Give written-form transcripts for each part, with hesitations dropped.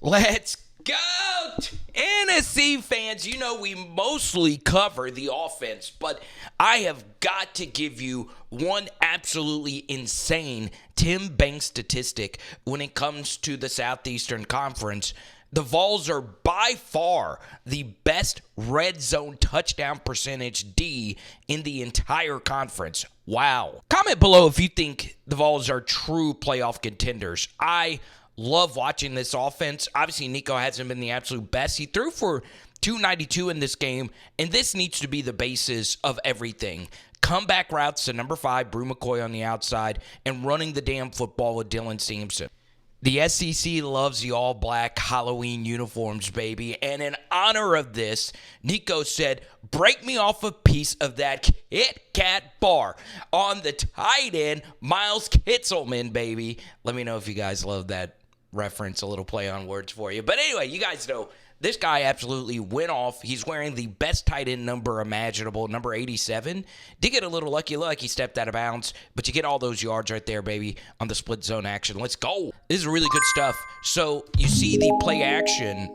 Let's go! NSC fans, you know we mostly cover the offense, but I have got to give you one absolutely insane Tim Banks statistic when it comes to the Southeastern Conference. The Vols are by far the best red zone touchdown percentage D in the entire conference. Wow. Comment below if you think the Vols are true playoff contenders. I love watching this offense. Obviously, NICO hasn't been the absolute best. He threw for 292 in this game, and this needs to be the basis of everything. Comeback routes to number 5, Bru McCoy on the outside, and running the damn football with Dylan Sampson. The SEC loves the all-black Halloween uniforms, baby. And in honor of this, NICO said, break me off a piece of that Kit Kat bar on the tight end, Miles Kitselman, baby. Let me know if you guys love that reference, a little play on words for you. But anyway, you guys know this guy absolutely went off. He's wearing the best tight end number imaginable, number 87. Did get a little lucky like he stepped out of bounds, but you get all those yards right there, baby, on the split zone action. Let's go. This is really good stuff. So you see the play action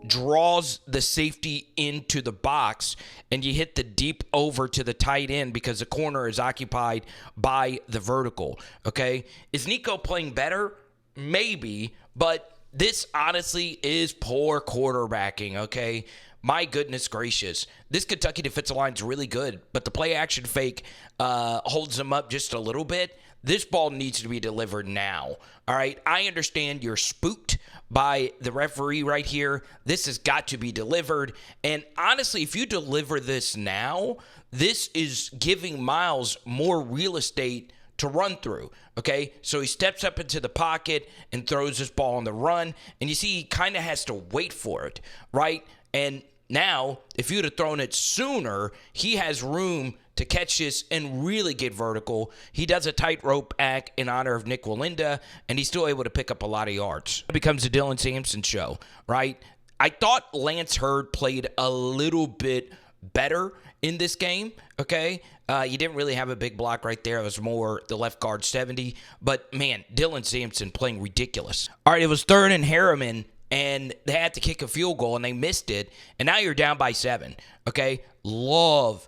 draws the safety into the box, and you hit the deep over to the tight end because the corner is occupied by the vertical, okay? Is NICO playing better? Maybe, but this honestly is poor quarterbacking, okay? My goodness gracious. This Kentucky defensive line is really good, but the play action fake holds them up just a little bit. This ball needs to be delivered now, all right? I understand you're spooked by the referee right here. This has got to be delivered, and honestly, if you deliver this now, this is giving Miles more real estate to run through, okay? So he steps up into the pocket and throws this ball on the run, and you see he kind of has to wait for it, right? And now, if you'd have thrown it sooner, he has room to catch this and really get vertical. He does a tightrope act in honor of Nick Walinda, and he's still able to pick up a lot of yards. It becomes a Dylan Sampson show, right? I thought Lance Hurd played a little bit better in this game, okay? You didn't really have a big block right there. It was more the left guard 70. But, man, Dylan Sampson playing ridiculous. All right, it was 3rd and Harriman, and they had to kick a field goal, and they missed it. And now you're down by 7, okay? Love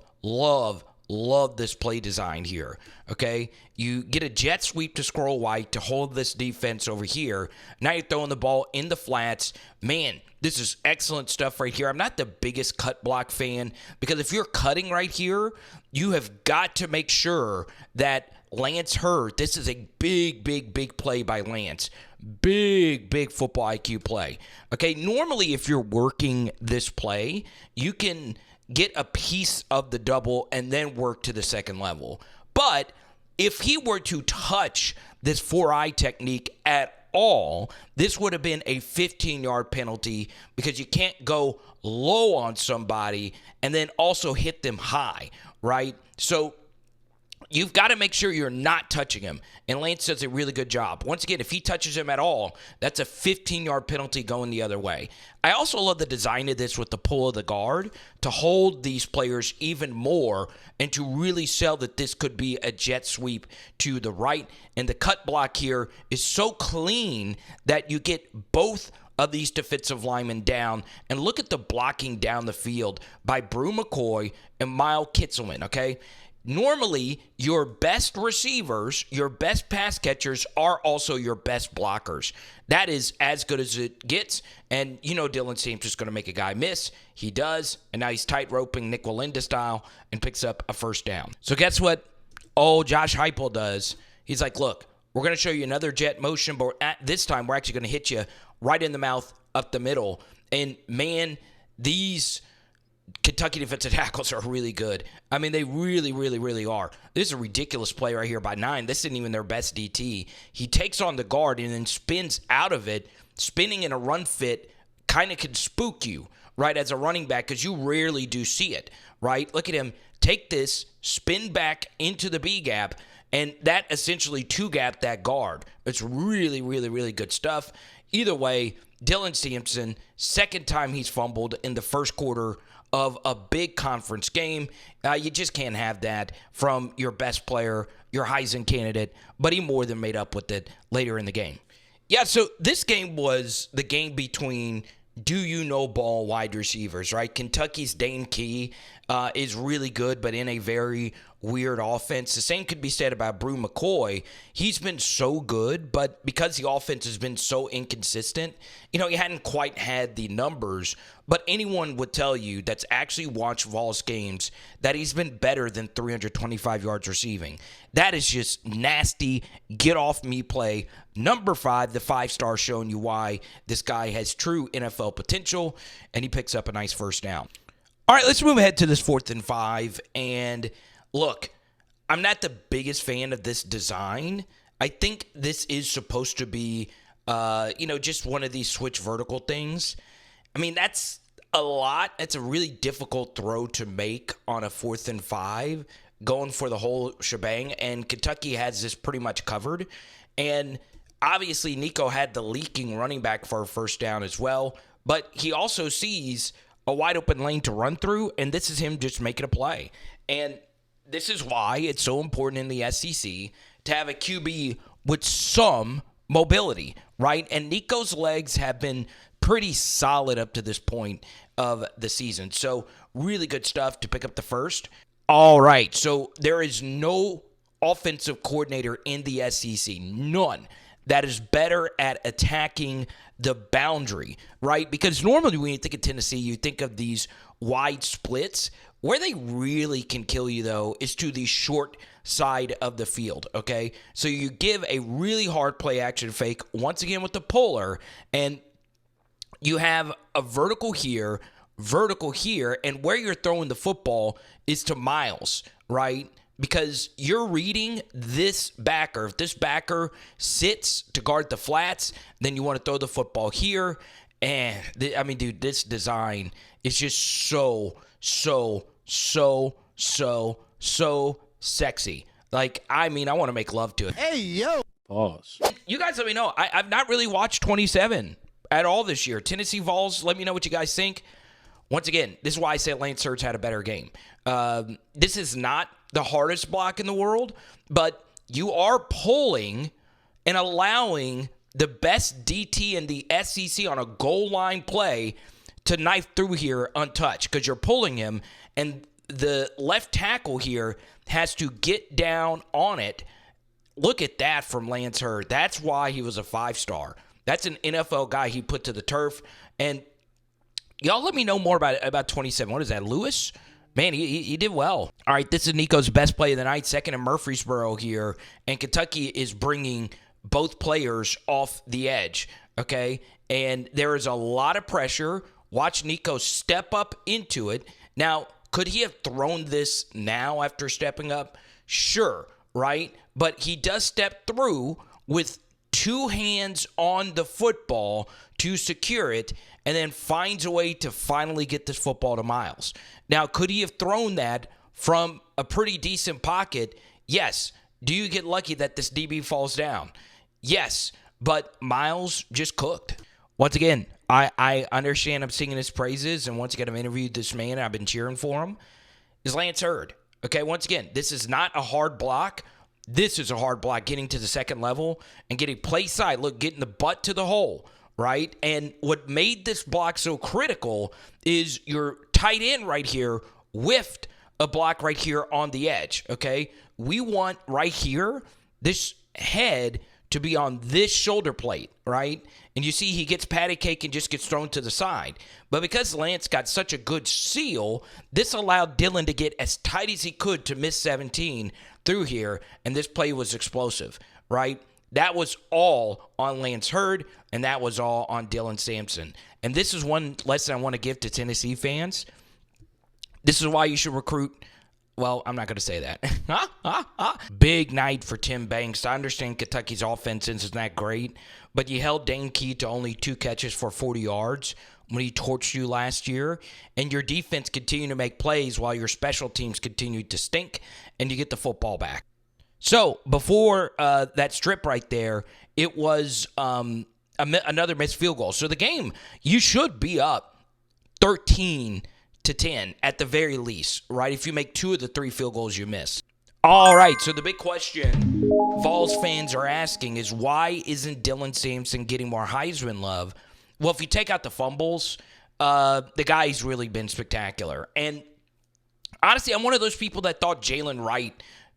this play design here, okay? You get a jet sweep to Scroll White to hold this defense over here. Now you're throwing the ball in the flats. Man, this is excellent stuff right here. I'm not the biggest cut block fan because if you're cutting right here, you have got to make sure that Lance Hurd, this is a big play by Lance. Big football IQ play. Okay, normally if you're working this play, you can get a piece of the double and then work to the second level. But if he were to touch this 4-eye technique at all, this would have been a 15-yard penalty because you can't go low on somebody and then also hit them high, right? So you've got to make sure you're not touching him. And Lance does a really good job. Once again, if he touches him at all, that's a 15-yard penalty going the other way. I also love the design of this with the pull of the guard to hold these players even more and to really sell that this could be a jet sweep to the right. And the cut block here is so clean that you get both of these defensive linemen down. And look at the blocking down the field by Bru McCoy and Miles Kitselman, okay? Normally, your best receivers, your best pass catchers are also your best blockers. That is as good as it gets. And you know Dylan Sampson's going to make a guy miss. He does. And now he's tight-roping Nick Walinda style and picks up a first down. So guess what Josh Heupel does? He's like, look, we're going to show you another jet motion, but this time we're actually going to hit you right in the mouth up the middle. And, man, these Kentucky defensive tackles are really good. I mean, they really are. This is a ridiculous play right here by 9. This isn't even their best DT. He takes on the guard and then spins out of it. Spinning in a run fit kind of can spook you, right, as a running back because you rarely do see it, right? Look at him take this, spin back into the B gap, and that essentially two-gap that guard. It's really good stuff. Either way, Dylan Sampson, second time he's fumbled in the first quarter of a big conference game. You just can't have that from your best player, your Heisman candidate, but he more than made up with it later in the game. Yeah, so this game was the game between do you know ball wide receivers, right? Kentucky's Dane Key is really good, but in a very weird offense. The same could be said about Bru McCoy. He's been so good, but because the offense has been so inconsistent, he hadn't quite had the numbers. But anyone would tell you that's actually watched Vols games that he's been better than 325 yards receiving. That is just nasty, get off me play. Number 5, the 5-star, showing you why this guy has true NFL potential, and he picks up a nice first down. All right, let's move ahead to this 4th and 5. And look, I'm not the biggest fan of this design. I think this is supposed to be, just one of these switch vertical things. I mean, that's a lot. That's a really difficult throw to make on a 4th and 5, going for the whole shebang. And Kentucky has this pretty much covered. And obviously, NICO had the leaking running back for a first down as well. But he also sees a wide open lane to run through, and this is him just making a play. And this is why it's so important in the SEC to have a QB with some mobility, right? And NICO's legs have been pretty solid up to this point of the season. So really good stuff to pick up the first. All right, so there is no offensive coordinator in the SEC, none, that is better at attacking the boundary, right? Because normally when you think of Tennessee, you think of these wide splits. Where they really can kill you, though, is to the short side of the field, okay? So you give a really hard play action fake, once again with the puller, and you have a vertical here, and where you're throwing the football is to Miles, right? Because you're reading this backer. If this backer sits to guard the flats, then you want to throw the football here. And, dude, this design is just so sexy. Like, I want to make love to it. Hey, yo. Pause. You guys let me know. I've not really watched 27 at all this year. Tennessee Vols, let me know what you guys think. Once again, this is why I say Lance Hurts had a better game. This is not the hardest block in the world, but you are pulling and allowing the best DT in the SEC on a goal line play to knife through here untouched, because you're pulling him, and the left tackle here has to get down on it. Look at that from Lance Hurd. That's why he was a 5-star. That's an NFL guy he put to the turf. And y'all let me know more about 27. What is that, Lewis? Man, he did well. All right, this is NICO's best play of the night, second in Murfreesboro here. And Kentucky is bringing both players off the edge, okay? And there is a lot of pressure. Watch NICO step up into it. Now, could he have thrown this now after stepping up? Sure, right? But he does step through with 2 hands on the football to secure it, and then finds a way to finally get this football to Miles. Now, could he have thrown that from a pretty decent pocket? Yes. Do you get lucky that this DB falls down? Yes. But Miles just cooked. Once again, I understand I'm singing his praises, and once again, I've interviewed this man, and I've been cheering for him, is Lance Hurd. Okay, once again, this is not a hard block. This is a hard block, getting to the second level and getting play side. Look, getting the butt to the hole, right? And what made this block so critical is your tight end right here whiffed a block right here on the edge, okay? We want right here this head to be on this shoulder plate, right? And you see he gets patty cake and just gets thrown to the side. But because Lance got such a good seal, this allowed Dylan to get as tight as he could to miss 17 through here, and this play was explosive, right? That was all on Lance Hurd, and that was all on Dylan Sampson. And this is one lesson I want to give to Tennessee fans. This is why you should recruit. Well, I'm not going to say that. Big night for Tim Banks. I understand Kentucky's offense isn't that great, but you held Dane Key to only 2 catches for 40 yards when he torched you last year, and your defense continued to make plays while your special teams continued to stink, and you get the football back. So before that strip right there, it was another missed field goal. So the game, you should be up 13-10 at the very least, right? If you make 2 of the 3 field goals you miss. All right, so the big question Vols fans are asking is, why isn't Dylan Sampson getting more Heisman love? Well, if you take out the fumbles, the guy's really been spectacular. And honestly, I'm one of those people that thought Jalen Wright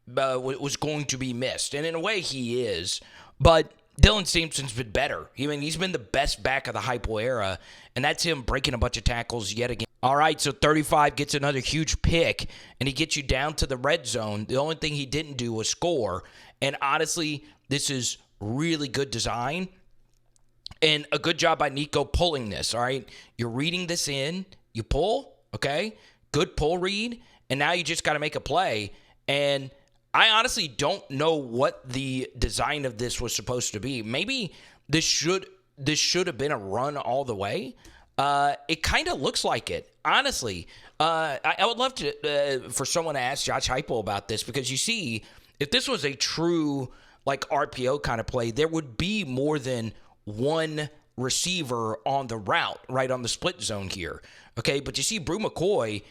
was going to be missed. And in a way, he is. But Dylan Sampson's been better. I mean, he's been the best back of the Heupel era, and that's him breaking a bunch of tackles yet again. All right, so 35 gets another huge pick, and he gets you down to the red zone. The only thing he didn't do was score. And honestly, this is really good design and a good job by NICO pulling this, all right? You're reading this in, you pull, okay? Good pull read, and now you just got to make a play. And I honestly don't know what the design of this was supposed to be. Maybe this should have been a run all the way. It kind of looks like it, honestly. I would love to for someone to ask Josh Heupel about this, because you see, if this was a true like RPO kind of play, there would be more than one receiver on the route, right, on the split zone here. Okay, but you see Bru McCoy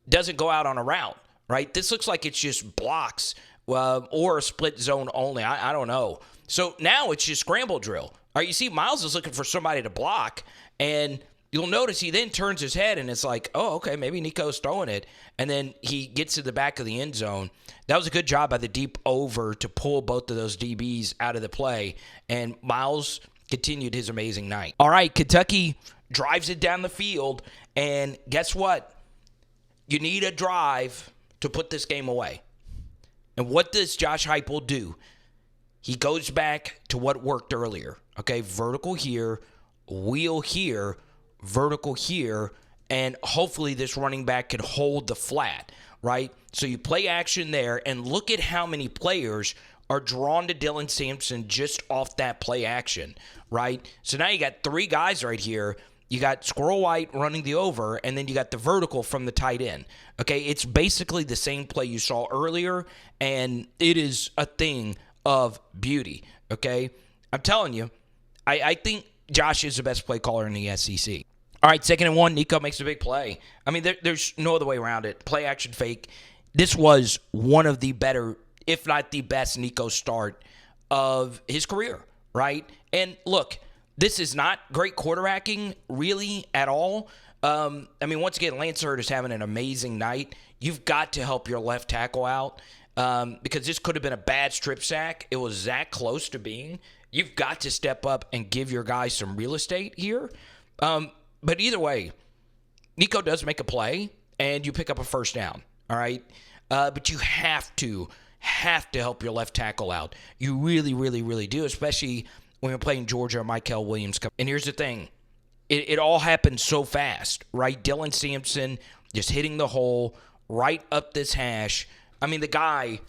doesn't go out on a route, right? This looks like it's just blocks or a split zone only. I don't know. So now it's just scramble drill. All right, you see Miles is looking for somebody to block, and you'll notice he then turns his head, and it's like, oh, okay, maybe Nico's throwing it. And then he gets to the back of the end zone. That was a good job by the deep over to pull both of those DBs out of the play, and Miles continued his amazing night. All right, Kentucky drives it down the field, and guess what? You need a drive to put this game away. And what does Josh Heupel do? He goes back to what worked earlier. Okay, vertical here, wheel here, vertical here, and hopefully this running back could hold the flat, right? So you play action there, and look at how many players are drawn to Dylan Sampson just off that play action, right? So now you got three guys right here. You got Squirrel White running the over, and then you got the vertical from the tight end. Okay, it's basically the same play you saw earlier, and it is a thing of beauty, okay? I'm telling you, I think Josh is the best play caller in the SEC. All right, 2nd and 1, NICO makes a big play. I mean, there's no other way around it. Play action fake. This was one of the better, if not the best, NICO start of his career, right? And look, this is not great quarterbacking, really, at all. I mean, once again, Lance Hurd is having an amazing night. You've got to help your left tackle out because this could have been a bad strip sack. It was that close to being. You've got to step up and give your guys some real estate here. But either way, NICO does make a play, and you pick up a first down, all right? But you have to help your left tackle out. You really, really, really do, especially when you're playing Georgia or Michael Williams. And here's the thing. It all happened so fast, right? Dylan Sampson just hitting the hole right up this hash. I mean, the guy,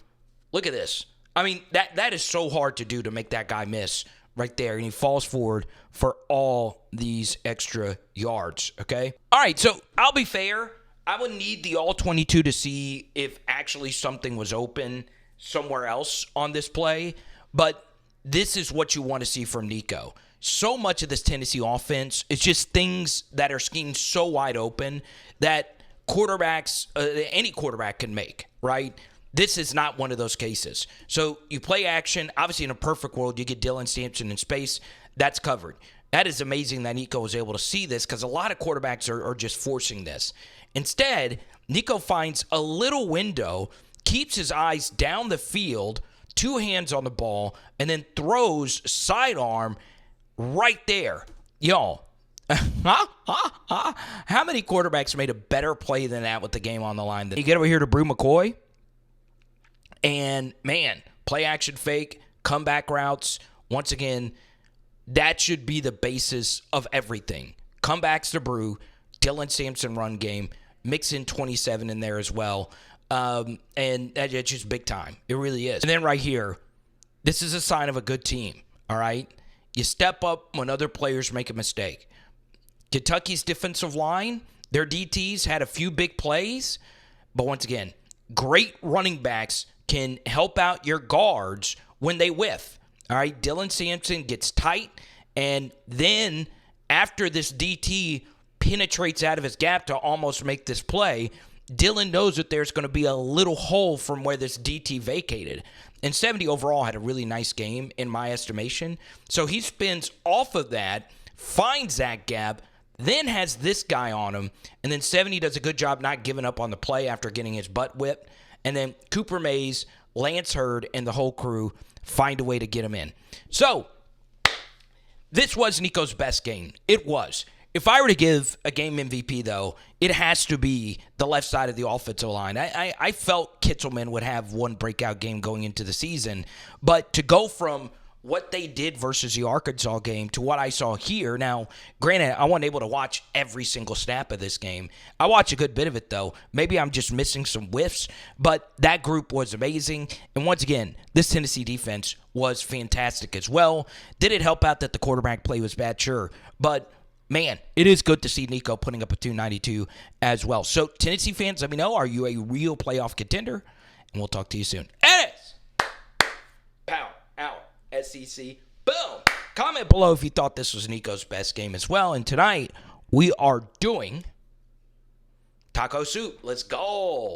look at this. I mean, that is so hard to do, to make that guy miss right there. And he falls forward for all these extra yards, okay? All right, so I'll be fair. I would need the all-22 to see if actually something was open somewhere else on this play. But this is what you want to see from NICO. So much of this Tennessee offense is just things that are schemed so wide open that quarterbacks, any quarterback can make, right? This is not one of those cases. So you play action. Obviously, in a perfect world, you get Dylan Sampson in space. That's covered. That is amazing that NICO was able to see this, because a lot of quarterbacks are just forcing this. Instead, NICO finds a little window, keeps his eyes down the field, two hands on the ball, and then throws sidearm right there. Y'all, how many quarterbacks made a better play than that with the game on the line? You get over here to Bru McCoy, and, man, play action fake, comeback routes. Once again, that should be the basis of everything. Comebacks to Bru, Dylan Sampson run game, mix in 27 in there as well. And it's just big time. It really is. And then right here, this is a sign of a good team, all right? You step up when other players make a mistake. Kentucky's defensive line, their DTs had a few big plays, but once again, great running backs can help out your guards when they whiff. All right, Dylan Sampson gets tight, and then after this DT penetrates out of his gap to almost make this play, Dylan knows that there's going to be a little hole from where this DT vacated. And 70 overall had a really nice game in my estimation. So he spins off of that, finds that gap, then has this guy on him, and then 70 does a good job not giving up on the play after getting his butt whipped. And then Cooper Mays, Lance Hurd, and the whole crew find a way to get him in. So this was Nico's best game. It was. If I were to give a game MVP, though, it has to be the left side of the offensive line. I felt Kitselman would have one breakout game going into the season, but to go from what they did versus the Arkansas game to what I saw here. Now, granted, I wasn't able to watch every single snap of this game. I watched a good bit of it, though. Maybe I'm just missing some whiffs, but that group was amazing. And once again, this Tennessee defense was fantastic as well. Did it help out that the quarterback play was bad? Sure. But man, it is good to see Nico putting up a 292 as well. So, Tennessee fans, let me know, are you a real playoff contender? And we'll talk to you soon. Ennis! Pow, out, SEC, boom! Comment below if you thought this was Nico's best game as well. And tonight, we are doing taco soup. Let's go!